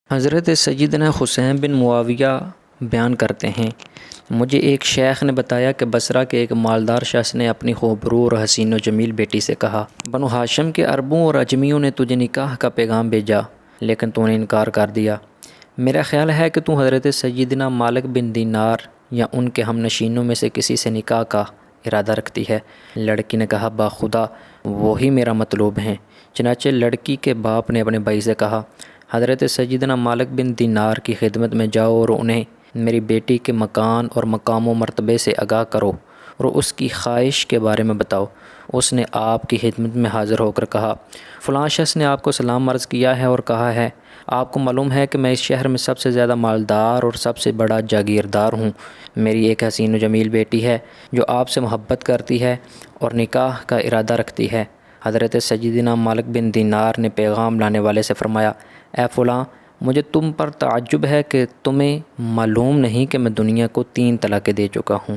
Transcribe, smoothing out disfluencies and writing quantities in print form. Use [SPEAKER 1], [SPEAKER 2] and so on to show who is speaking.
[SPEAKER 1] حضرت سیدنا حسین بن معاویہ بیان کرتے ہیں، مجھے ایک شیخ نے بتایا کہ بصرہ کے ایک مالدار شخص نے اپنی خوبرو اور حسین و جمیل بیٹی سے کہا، بنو ہاشم کے عربوں اور اجمیوں نے تجھے نکاح کا پیغام بھیجا لیکن تو نے انکار کر دیا۔ میرا خیال ہے کہ تو حضرت سیدنا مالک بن دینار یا ان کے ہم نشینوں میں سے کسی سے نکاح کا ارادہ رکھتی ہے۔ لڑکی نے کہا، باخدا وہی میرا مطلوب ہیں۔ چنانچہ لڑکی کے باپ نے اپنے بھائی سے کہا، حضرت سیدنا مالک بن دینار کی خدمت میں جاؤ اور انہیں میری بیٹی کے مکان اور مقام و مرتبے سے آگاہ کرو اور اس کی خواہش کے بارے میں بتاؤ۔ اس نے آپ کی خدمت میں حاضر ہو کر کہا، فلاں شخص نے آپ کو سلام عرض کیا ہے اور کہا ہے، آپ کو معلوم ہے کہ میں اس شہر میں سب سے زیادہ مالدار اور سب سے بڑا جاگیردار ہوں۔ میری ایک حسین و جمیل بیٹی ہے جو آپ سے محبت کرتی ہے اور نکاح کا ارادہ رکھتی ہے۔ حضرت سیدنا مالک بن دینار نے پیغام لانے والے سے فرمایا، اے فلاں، مجھے تم پر تعجب ہے کہ تمہیں معلوم نہیں کہ میں دنیا کو 3 طلاقیں دے چکا ہوں۔